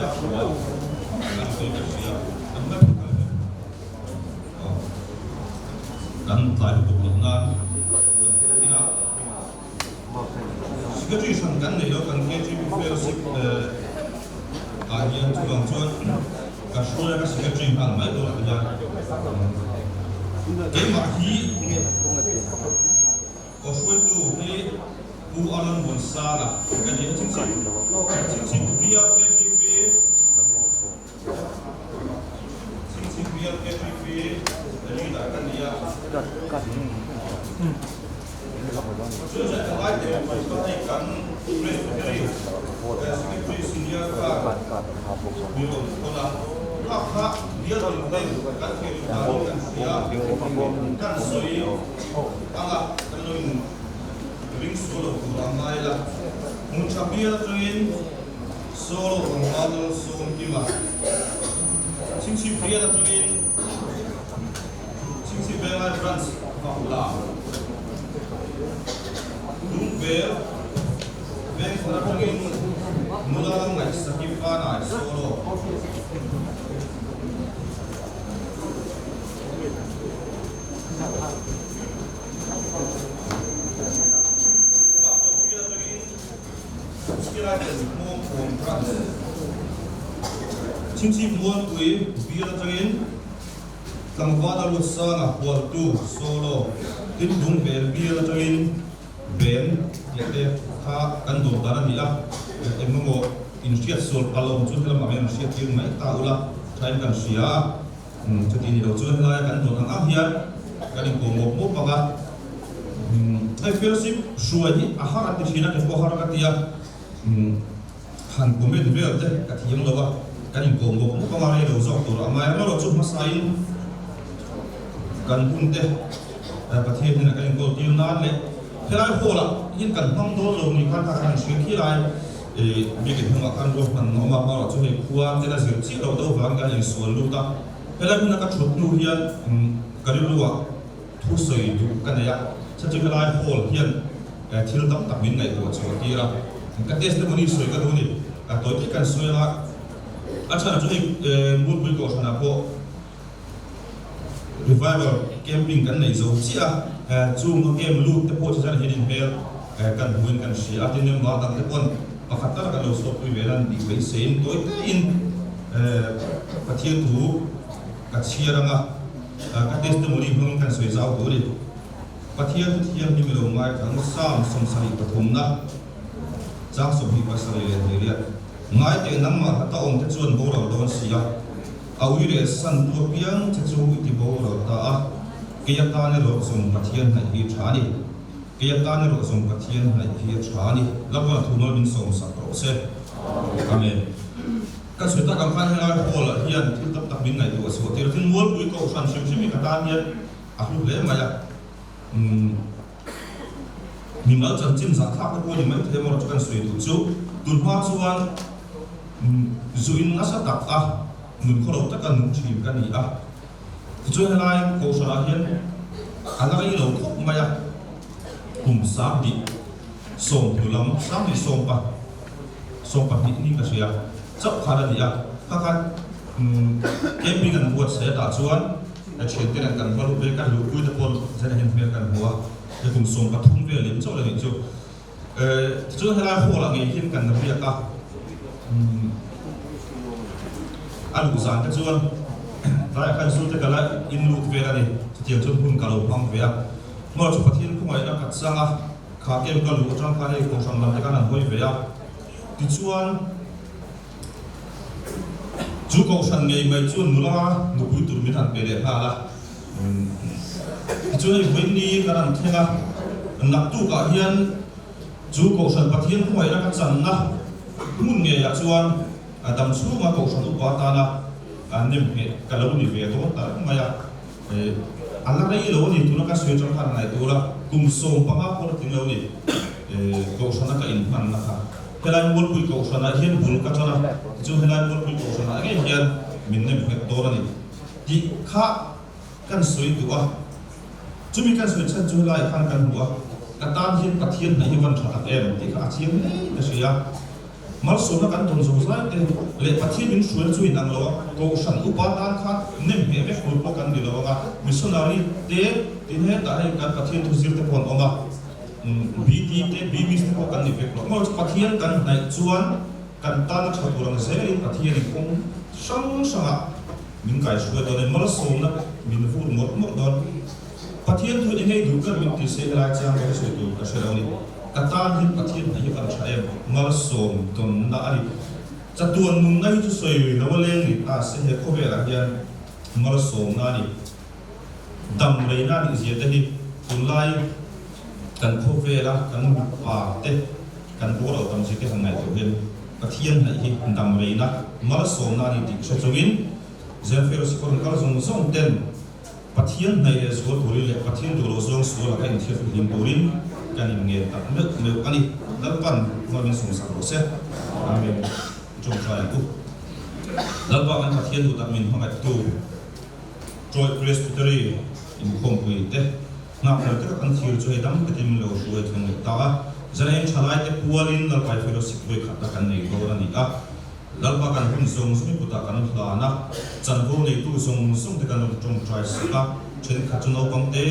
ดับหัวนั่นคือเสียนั่นไม่กันหลายตัวหลังนี่นะสิ่งที่ฉันกันเนี่ยกันแค่ที่มีเฟลสิอาเฮียนทุกอย่างชวนก็ช่วยกันสิ่งที่ผ่านมาตัวอย่างเกมมาฮีก็ช่วยตัวที่ผู้อารมณ์บนซาละกันยังจริงๆเบียร์แค่ที่ฟีจริงๆเบียร์แค่ที่ฟีนี่แหละกันเนี่ย就是来点不是那个没有没有，但是最新的个，比如说啦，他别的那个感觉他那个是呀，但所以啊，可能零收入不让买了，我这边这边收入很高的收入的嘛，亲戚别的这边，亲戚别来 France 好啦。Ver, vem para alguém mudar mais aqui para solo. Chính trị muốn quý bia ra trên cầm qua đã luật sang à quật tu solo tiếp đúng về bia ra trên ben yate kha kan do dara ni la emmo initiat sol palom chu hela ma men sia tir mai ta ula thain kan sia chuti ni do chu hela kan do ang a hian kan ko mo mo panga ai fellowship shuani a har at thina ke ko har ka tia han ko me de te ka thiam lo wa kan ko mo mo panga re do zo to ma ma ro chu ma sai kan hun te pathian ni kan ko tir na le Helai hola yin kan hang do lo ni kan ta kan shi ki lai mi ke hang kan ro man no ma ma chu he khuwa te la zir chi lo do wang kan in sual lu ta helai na ka thut nu hian ka ri luwa thu soi du kan ya cha chi helai hol hian thil tam tak min ngai ko chu ti ra ka test de moni soi ka do ni ka to ti kan soi la acha chu he mut bul ko sana ko revival camping kan nei zo chi a chung no game loop te po cha hedin bel kan huin kan shi atin nem ma tak te pon pakhat ta kan lo stop wi velan di be sein toi te in pathian thu ka chiaranga ka testimony hung kan soi zau do ri pathian thiam ni melo ngai thang sam som sari pathum na chang so hi pasari le ria ngai te nam ma ta ong te chuan bo ro don sia awi re san tu piang te chu ti bo ro ta a kia ta ne ro song pathian hai hi thani kia ta ne ro song pathian hai hi thani lawa thu no min song sa ro se amen ka su ta kam khan ha hol hian thil tap tak min nai to so tir tin wol pui ko san sim sim ka ta hian a hu le ma ya mi mal chan chin za thak ko ni mai the mo kan sui tu chu tun ha chuan zuin na sa tak a nun kholo ta kan nu thim kan ni a chu helai ko sara hian ala ri lo khop ma ya kum sa di som thulam sam ni som pa ni ka sia chap khara dia ka ka camping an buat se ta chuan a chen te kan balu be kan lu pui ta pol zan hen mer kan huwa de kum som pa thum ve lim chaw le ni chu chu helai ho la nge hin kan na bia ka alu zan ta chuan tại kan su te kala in lut ve ani tiam chon hun kalo pang ve a mo chu pathin khumai na kat sanga kha kem ka lu tang kha nei ko sam lam te kan an hoi ve a ti chuan chu ko san ngei mai chuan nula nu pui tur mi than pe le ha la ti chuan ei buin ni kan an thenga nak tu ka hian chu ko san pathin khumai na kat san na mun nge ya chuan adam chu ma ko san tu pa ta na nem he kalau ni ve to ta ma ya ala dai lo ni tu na ka sui chang khan nai tu la kum som pa ma ko ti lo ni ko sana ka in man na kha helan wol pui ko sana hian bul ka chana chu helan wol pui ko sana nge hian min nem he to la ni ti kha kan sui tu a chu mi kan sui chan chu lai khan kan huwa ka tan hian pathian na hi wan tha em ti kha chiang nei na sia mal so na kan ton zo sai te le pathi bin suel chu in ang lo ko san upatan khat nem me me khul ko kan di lo nga missionary te tin he ta he kan pathi tu zir te pon oma BT te BBS te ko kan ni vek lo mo pathian kan nai chuan kan ta na chaturang se in pathian in kong sang sanga min kai suel don mal so na min fur mot mot don pathian tu in he du kan min ti se la chang ko se tu ka se lo ni katan hin pathian na hi kan chaem mal so ton na ari chatuan nung nai chu soi lo leng ni ta se he ko ve la hian mal so na ni dam le na ni je te hi ulai kan ko ve la kan pa te kan bo lo tam se ke hangai to hen pathian na hi dam le na mal so na ni ti so chungin zen fero si kon kal zong zong ten pathian na ye zo to le pathian do lo zong so la kan thia lim turin kan in nge ta me ani dal pan ma min sung sa ro se amen jong trai ku dal ba kan pathian du ta min hangai tu Joy Presbytery in Kompui te na phar te kan thir chu hedam te tim lo shu e thung ta zanain chalai te pualin dal pai fellowship voi khat ta kan nei go ani a dal ba kan hun song sumi puta kan hla na chan ho nei tu song song te kan jong trai sa chen kha chu no pang te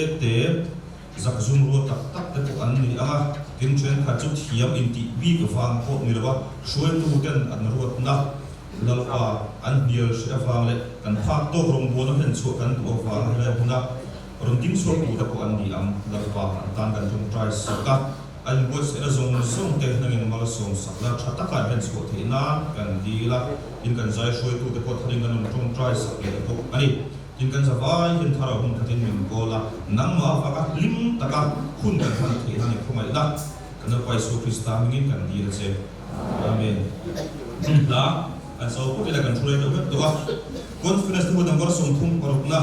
zak zum ro tak tak te ko an ni anga kin chen kha chu thiam in ti bi ko fang ko ni lawa shuel tu ten an ro na lalpa an bial se afang le kan phak to rom bo na hen chu kan to fang le huna rom tim so ku ta ko an di am lalpa tan kan jong trai sa ka an bo se la zong song te na ngin mal song sak la thata ka hen chu the na kan di la in kan zai shoi tu te ko thring kan jong trai sa ke to ani in kan sa vai hin thara hun khatin min ko la nang ma fa ka lim ta ka hun kan han the na ni khomai la kan pai su krista mingin kan di la che amen la and so put it like control it to us confidence to the person thum parukna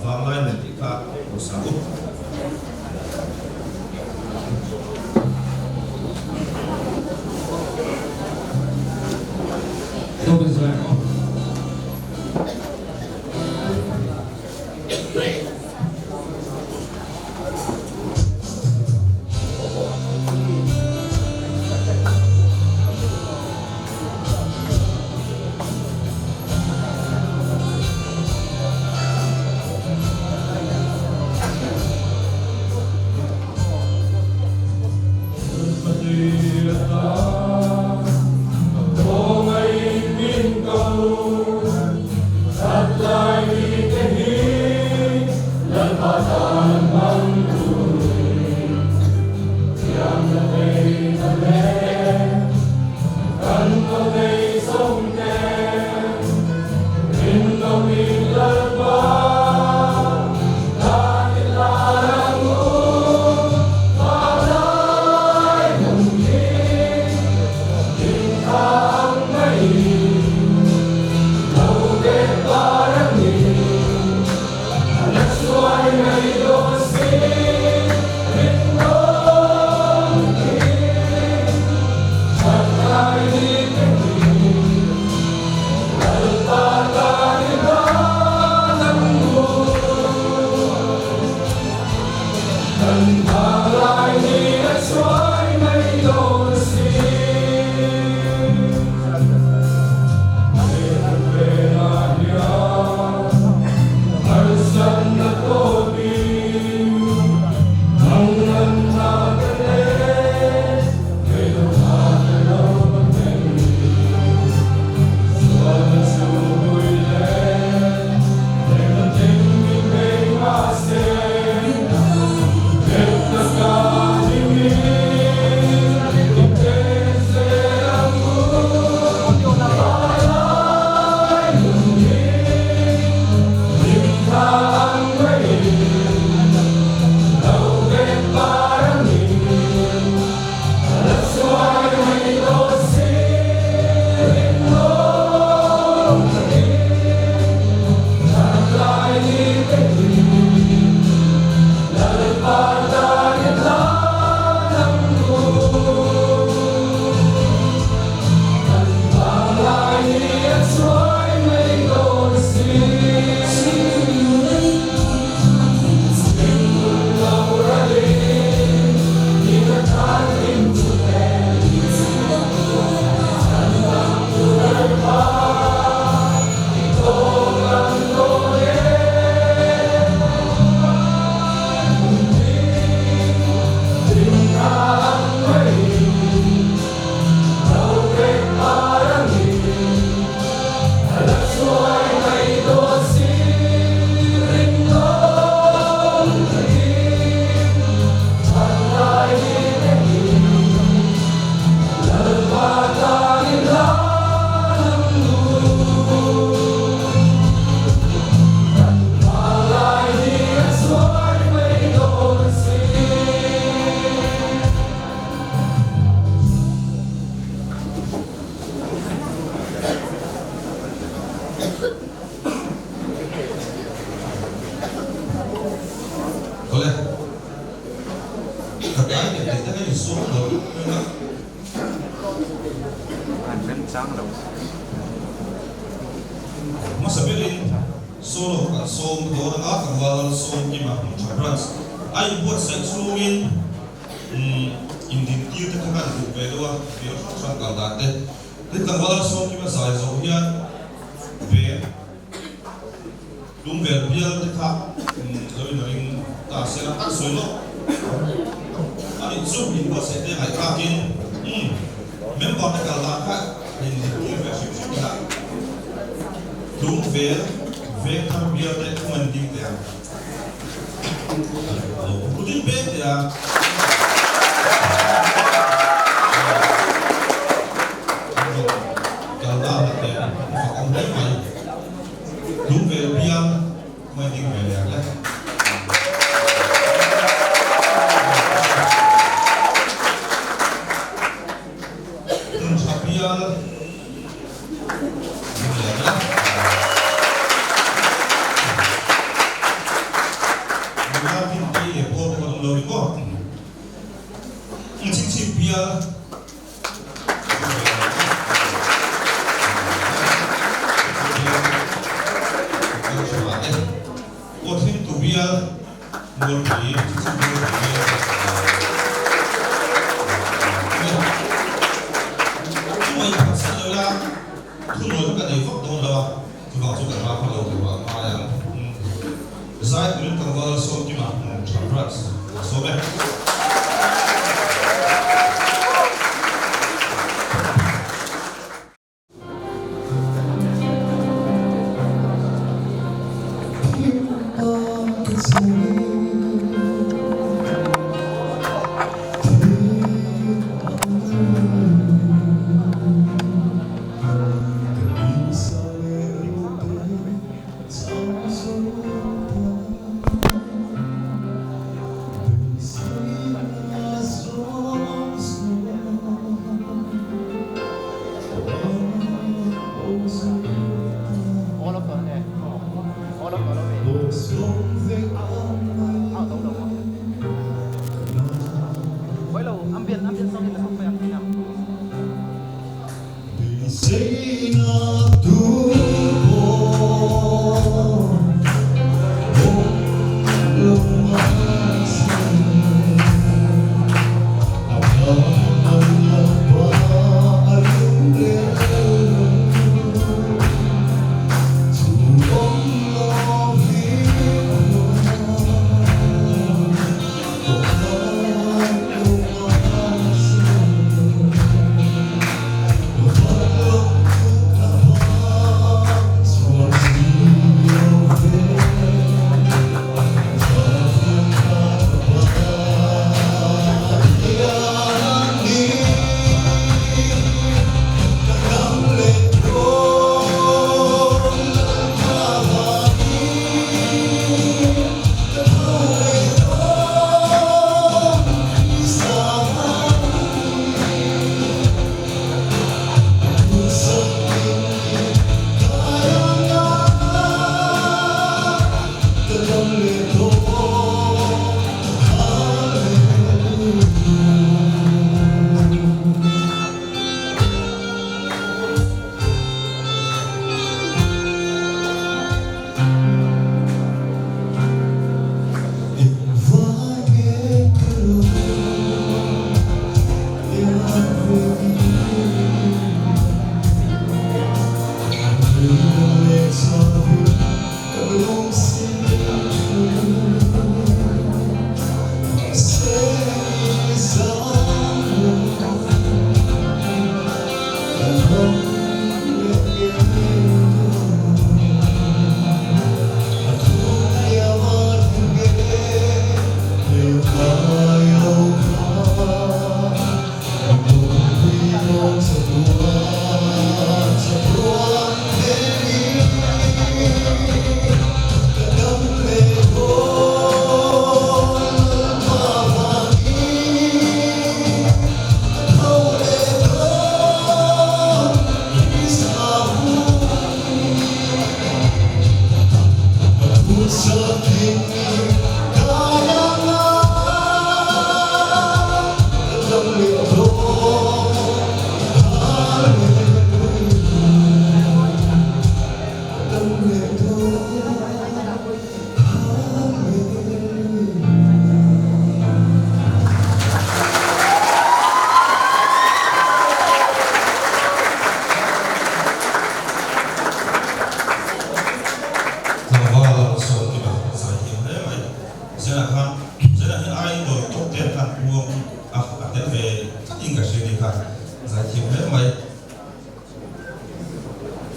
valine ne ka usabu sáng đâu mà sẽ biết solo cả song đó là ngắt cả vào song kim mà chọn ra ai buat sẽ song in đi tiêu tất cả các về đó việc sang cả đạt đấy thì cả vào song kim mà sai rồi hiện về đúng về bây giờ thì khác rồi nói ta sẽ làm ăn sôi lắm anh giúp mình có sẽ để ngày khác kia member cái cả đạt khác thì tiêu về sự khác đúng về tham gia tại mình đi theo cũng đi bên thì kalau dah ada fakam baik mai đúng về biar mình đi về là đúng sao biar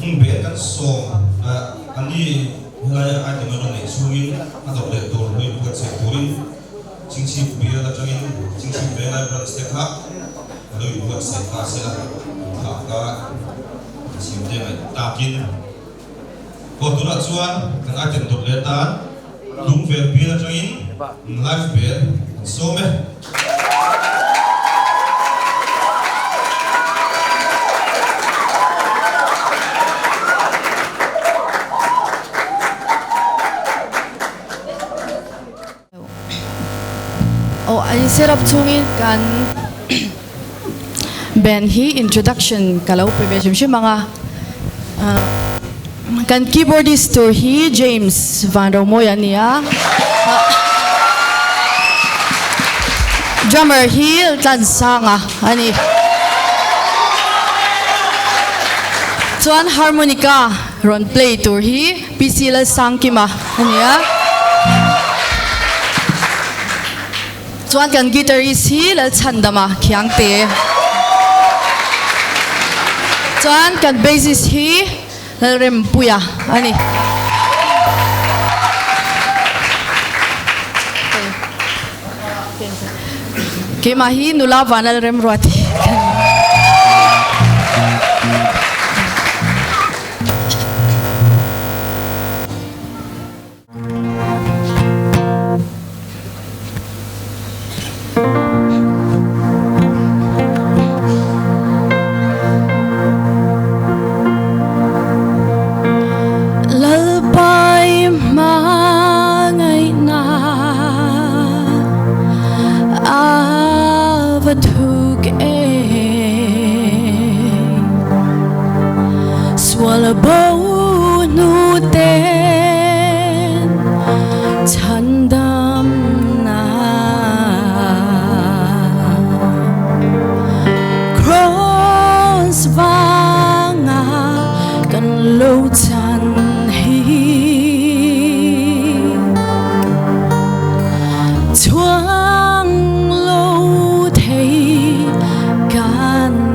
bé cắt song anh đi lại ai thì nó này suy anh đọc để đồ với bữa sẽ tối chính trị bia là cho nên chính trị bé lại bữa sẽ khác rồi bữa sẽ khác sẽ là cả chính trị này ta kín có tôi đã chuan thằng ai thì đọc để ta đúng về bia là cho nên live bia so me I set up chungin kan ben hi introduction kalau previous mga kan keyboardist to hi James Van Romoya niya drummer hi Tan Sanga ani chuan harmonica ron play to hi PC la Sangkima ania chuan kan guitarist hi la Chandama Khiangte chuan kan bassist hi la Rempuya ani ke mahi nula vanal remruati swallow bow nu ten chandam na cross vanga kan lo chan hi chuang lo thei kan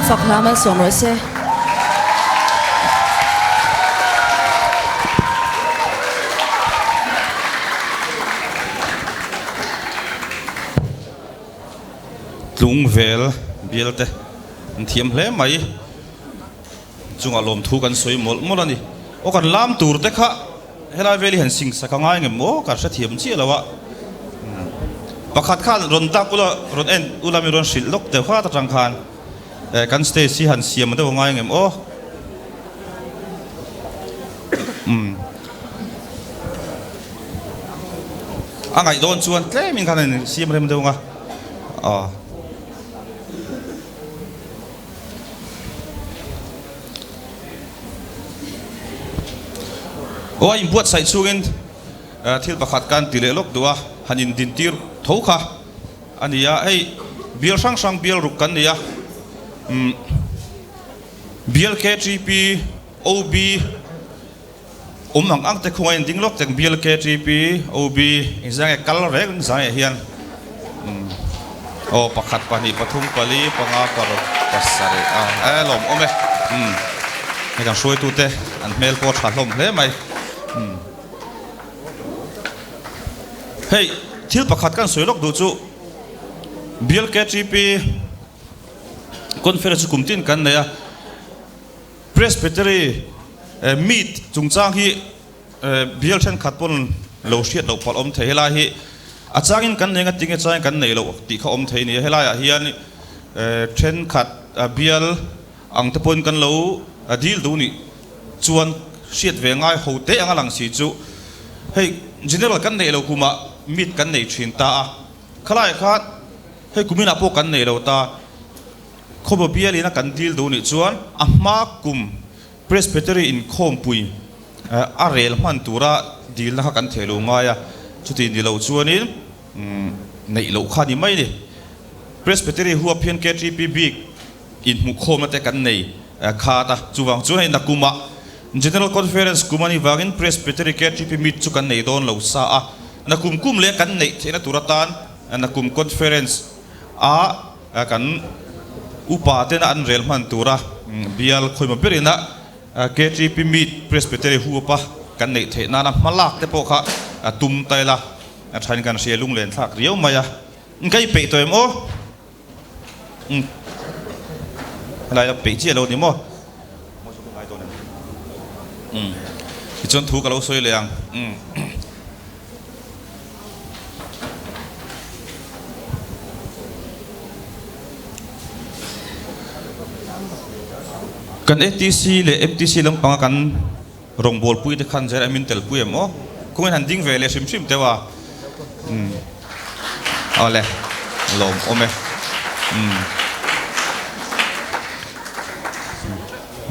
ฝักลามาส่งรถเซ ลุงเวลเบียลเตเทียมเล่ไหมจุงอารมณ์ทุกันสวยหมดนี่โอ้กันลามตูร์เตค่ะเฮลาเวลีเห็นสิ่งสักง่ายเงี้ยโอ้กันเสถียรเชี่ยแล้ววะประคัดข้านรอนตักอุลารอนเอ็นอุลามีรอนสิลลกเดี๋ยวข้าตะจังคานกันสเตซี่หันเสียมันได้ว่าง่ายเงี้ยโอ้ไงโดนชวนแกล้มินกันเนี่ยเสียมันได้มันได้ว่าไงอ๋อโอ้ยบวชใส่ชูกินที่ประคัดการติเลลกตัวหันินดินตีร์ทุกข์อันนี้ไอ้เบียร์ช่างเบียร์รุกกันเนี่ยเบียร์ KGP OB อังแต่คงไอ้ดิ้งลกจากเบียร์ KGP OB อีกอย่างกัลเรกอีกอย่างเฮียนโอ้ประคัดปานีปทุมปลีปงากรปัสสารีลมโอ้ไหมให้กันช่วยตัวเตะอันเมลโพสต์ลมเลยไหมเฮ้ยที่ประคัดกันสวยลกดูจูเบียร์KGPคอนเฟอเรนซ์กลุ่มที่กันเนี่ยเพรสเบเตอรี่มีดจุงจ้างที่เบียร์เช่นขัดปนโลเชียดเราพออมเทเฮลาฮีอาจารย์กันเนี่ยก็จริงอาจารย์กันเนี่ยเราตีเขาอมเทนี่เฮลาฮีอันเช่นขัดเบียร์อังตะปนกันเราดีลดูนี่ชวนเชียดเวง่ายโหเตะอังหลังสีจูเฮ้ยจินเดอร์กันเนี่ยเราคุมามีดกันเนี่ยชินตาขลายขาดเฮ้ยกุมินาพวกกันเนี่ยเราตาขบเบียร์ลีนักกันดีลดูนี่ชวนมากุมเพรสเบเตอรี่อินโคมปุยเรลมันตัวระดีลนักกันเทลูง่ายชุดที่ดีเราชวนนี่ในเราขาดีไหมนี่เพรสเบเตอรี่หัวเพียงKGPบิ๊กอินมุโคมนั่นแต่กันในขาตาจูวังจูให้นักกุมะ General Conference กุมานี่วางิน Presbytery KGP มิดจุกันในโดนเราซานักกุมเลี้ยกันในเทนตุรตานนักกุม Conference กันอุปาเทนอันเรลมันตัวระเบียลคอยมาเปรินะ KGP มิด Presbytery หัวปะกันในเทนานะมาลากเตปอกะตุมไตละใช้การเสียลุงเลนทักเรียวมายะไงเปย์ตัวเอ็มโออะไรเราเปย์เจี๊ยเราเนี่ยมั้งจนถูกกับเราสวยเลยอ่ะกัน FTC เลย FTC ลำพังกันรองบอลปุยที่ขันใจมินเตลปุยมั้งคงไม่ทันดิ้งเวลชิมแต่ว่าเอาเลยลมโอ้ไหม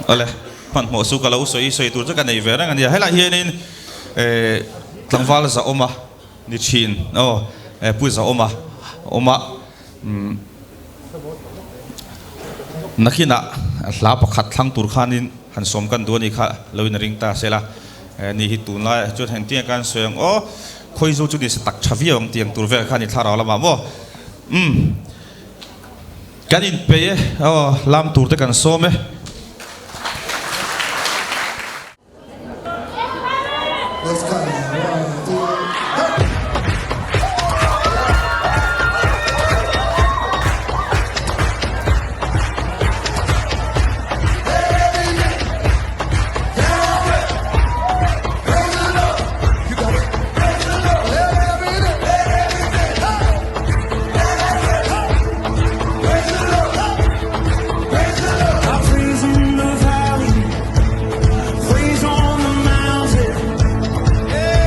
เอาเลยพันหัวสุกเราสวยตัวจะกันในเวลากันเดียวให้ละเฮียนี่หลังฟ้าเราจะอมานิชินปุยจะอมานักขีณะลาประคัดทั้งตุรคานินหันสมกันตัวนี้ค่ะเราอินริงตาเสละนี่ฮิตุนไล่จุดแห่งเตียงการเสียงคุยจุดนี้สตักชาวิวงเตียงตุรเวลขานิท่าเราละมาบ่กันอินเปย์ลามตุรเตกันโซมLet's go. 1, 2, 3.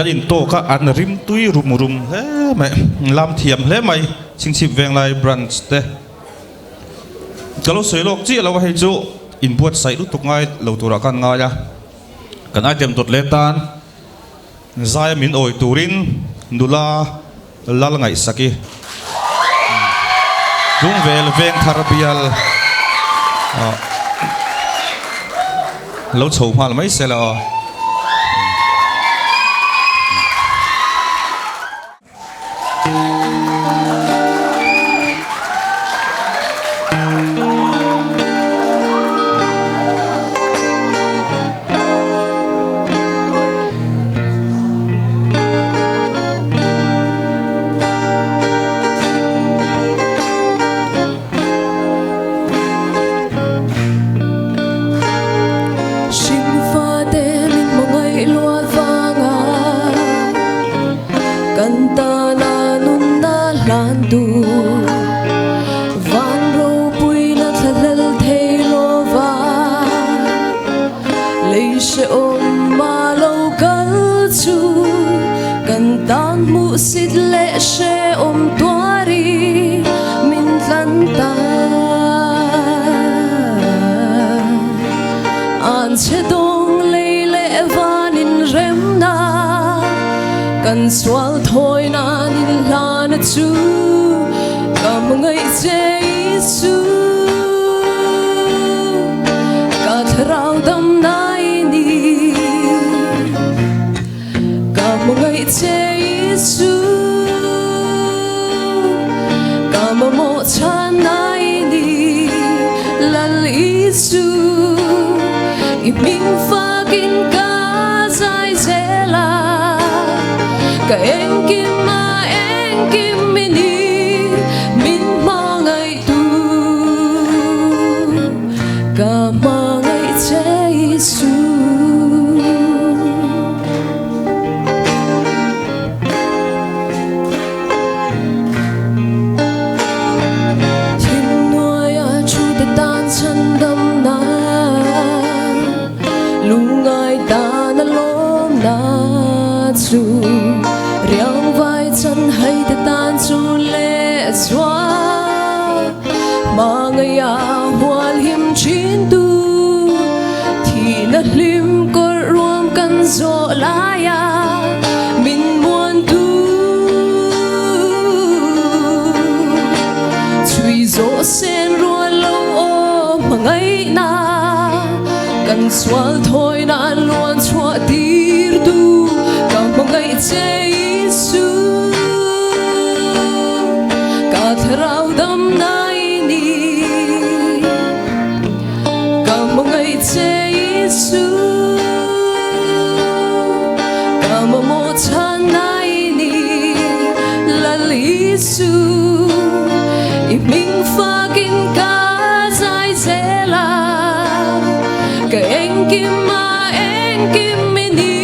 kan in to ka an rim tui rum he mai lam thiam hle mai chingchip veng lai branch te kalau soilok chi lo hai chu in buat sai lu tuk ngai lo tura kan nga ya kan item dot letan zai min oi turin nula lal ngai saki dung vel veng tharbial lo chou mal mai se la kan swal thôi na in la na chu kam ngai Jesu ka thrau dam nai ni kam ngai Jesu kam mo chan nai ni lal Jesu i ming fa kin ka zai zela ka en kim mini min mangai tu ka mangai Jesu tin noya chu de tan chan dam na lungai ta na lom na chu riang vai chân hay te tan chu le xóa mangaya hual him chin tu thì na lim ko ruam kan zo la ya min muan tu chui zo sen rua lo o mangai na kan swal thôi na luan chua tir tu kam mangai Jesu ka thrau dam nai ni kam mangai Jesu kam mo chan nai ni lal Jesu i ming fa kin ka zai zela ka en kim mini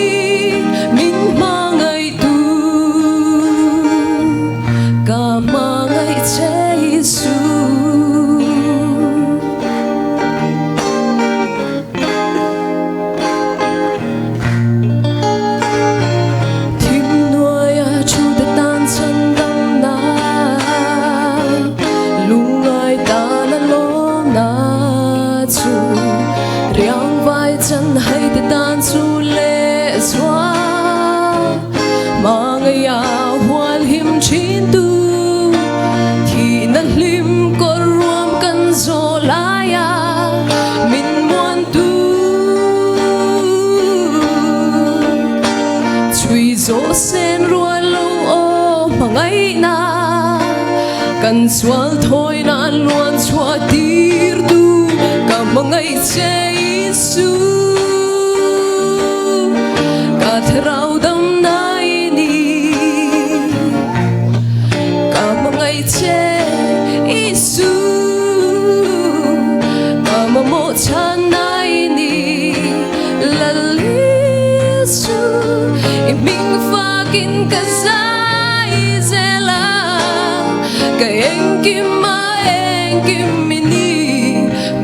min mangai tu ka mangai Jesu tim noya chu de tan chan dam na lungai ta na lom na chu riang vai chân hay te tan chu le xóa mangaya hual him chin tu thì na lim ko ruam kan zo la ya min muan tu chui zo sen rua lo o mangai na kan swal thôi na luan chua tir tu ka mangai Jesu ka thrau dam nai ni ka mangai Jesu ka mo chan nai ni lal Jesu i ming fa kin ka zai zela ka en kim mini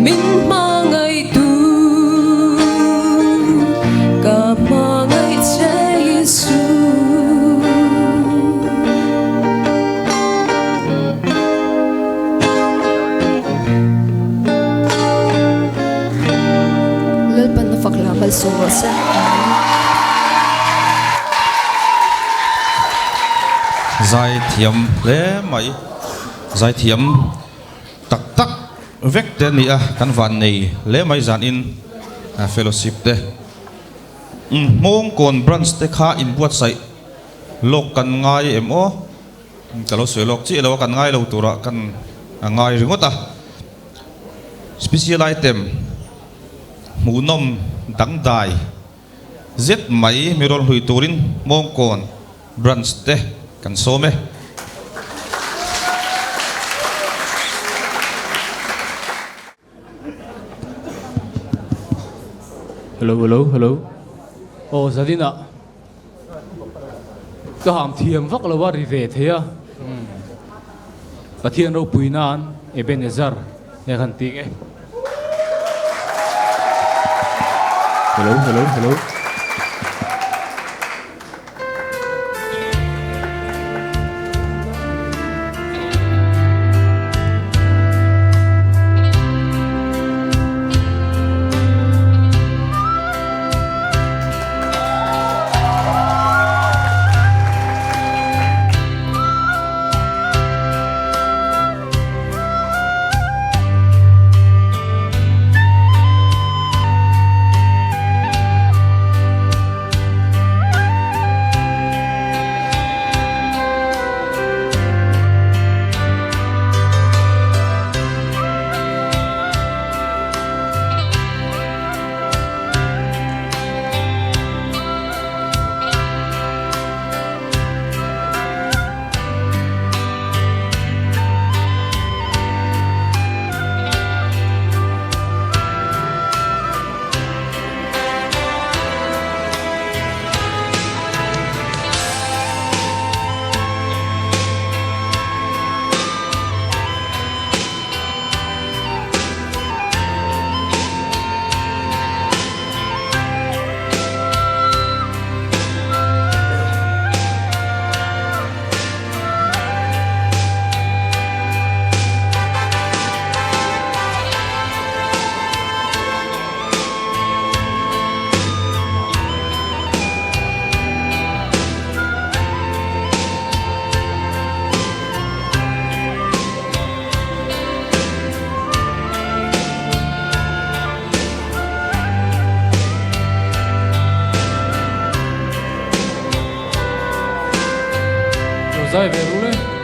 min mangai tu ka mangai Jesu malsungol se Zai thiam le mai zai thiam tak tak vek te ni a kan van nei le mai zan in fellowship te mong kon branch te kha in buat sai lok kan ngai emo kalo se lok chi lo kan ngai lo tura kan ngai ringota special item munom dang dai zet mai mirol hui turin mong kon branch te kan some hello Zadina ka ham thiam vak lo wa ri ve the ya pathian ro puinan Ebenezer ne kan ti ke hello zai ve ru le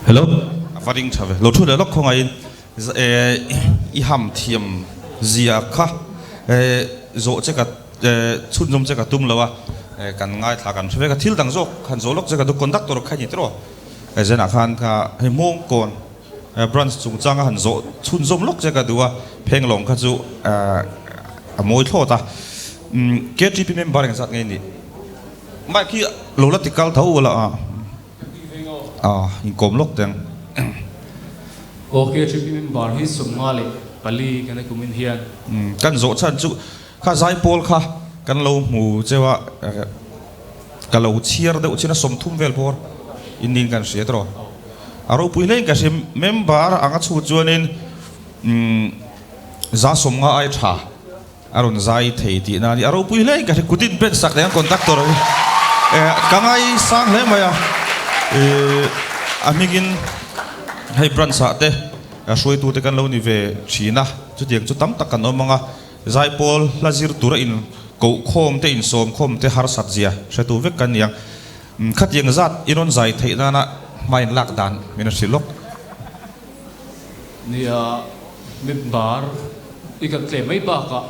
hello varing thave lo thu le lok khonga in I ham thiam zia kha zo che ka chun jom che ka tum lawa kan ngai thla kan thve ka thil dang zo khan zo lok che ka du conductor kha ni tro zena khan ka he mong kon branch chung changa han zo chun jom lok che ka duwa pheng long kha chu a moi tho ta KTP member ang sat ngai ni mai ki lo la tikal thau wala in kom lok teng Okay, trip member hi Somali pali kan kumin hian. Kan zo chan chu kha zai pol kha kan lo mu chewa ka lo chiar de uchina som thum vel por inin kan sia tro aro puilei ka sim member anga chu chuanin za som nga ai tha aron zai thei ti na ni aro puilei ka kutin pen sak le conductor kangai sang le maya amigin hay branch sa te soi tu te kan lo ni ve china chu tiang chu tam tak kan no manga zai pol lazir tura in ko khom te in som khom te har sat zia se tu ve kan yang khat yang zat iron zai thei na na main lak dan min silok Nia member ikan claim mai ba ka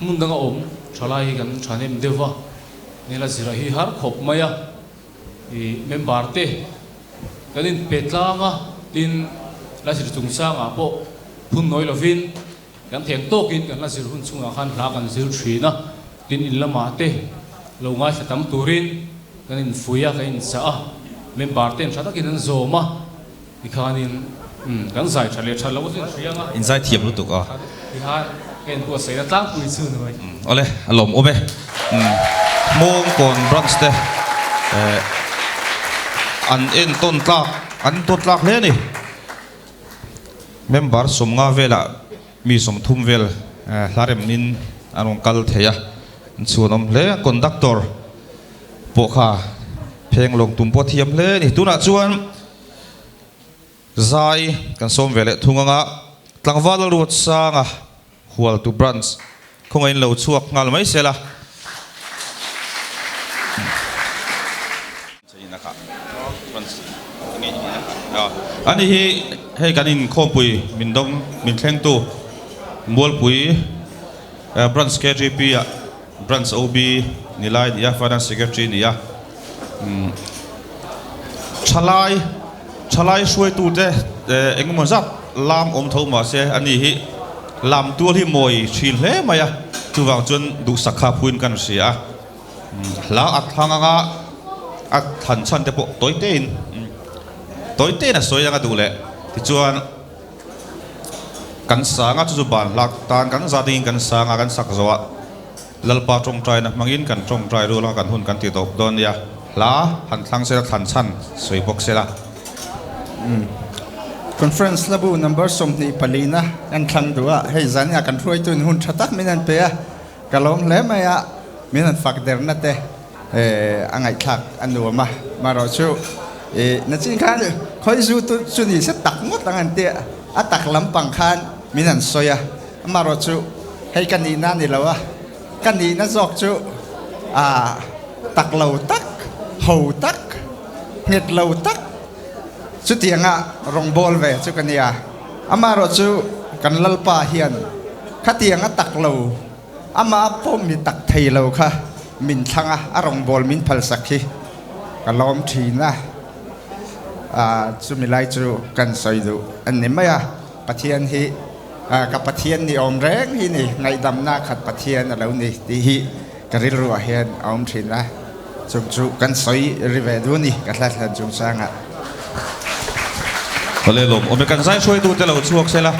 mundanga om thalai kan thanem dewa nila zira hi har khop maya I member te kanin petlanga tin lasir tungsanga po hun noi lovin kan theng tokin kan lasir hun chunga khan la kan zir thina tin in lama te longa satam turin kanin fuya kain sa member ten thata kin zoma ikhanin kan zai thale thalo tin thrianga in zai thiam lu tuk a ihan ken ko sei tlang pui chu noi ole alom ome mong kon branch te an en ton tlak le ni member som nga vela mi som thum vel hlarem nin anong kal theya chuanom le conductor po kha pheng long tum po thiam le ni tuna chuan zai kan som vele thunganga tlangwal road sanga hual tu branch khongain lo chuak ngal mai sela ani hi hei kanin khom pui min dong min thleng tu mual pui branch KTP branch OB nilai dia finance secretary nia chalai suai tu te engmo zat lam om tho ma se ani hi lam tu hi moi thil hle maya tu wang chun du sakha puin kan sia la athanga at than chan te po toitein toite na soya nga dule ti chuan kan sanga chu ban lak tan kan za ding kan sanga kan sak zowa lalpa tong trai na mangin kan tong trai ru la kan hun kan ti top don ya la han thlang se than chan soi bok se la Conference labu number som ni palina an thlang dua hei zan ya kan throi tun hun thata minan pe kalom le maya minan fak der na te angai thak anu ma ro chu na chin khan khoi zu tu chu ni se tak ngot angan te atak lampang khan minan soya ma ro chu hei kan ni na ni lawa kan ni na zok chu tak lau tak ho tak nget lau tak chu tianga rong bol ve chu kania ama ro chu kan lalpa hian khatianga tak lo ama pom mi tak thei lo kha min thanga arong bol min phal sakhi kalom thina chu milai chu kan soidu an ni maya pathian hi ka pathian ni om reng hi ni ngai dam na khat pathian alo ni ti hi karil ru hian om thina chu kan soi rive du ni ka thla thlan chung sanga ole lom ome kan zai soi tu te lo chuak sela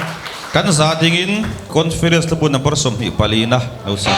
kan za dingin conference lu pun number som hi palina lo sa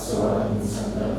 Soan Sanam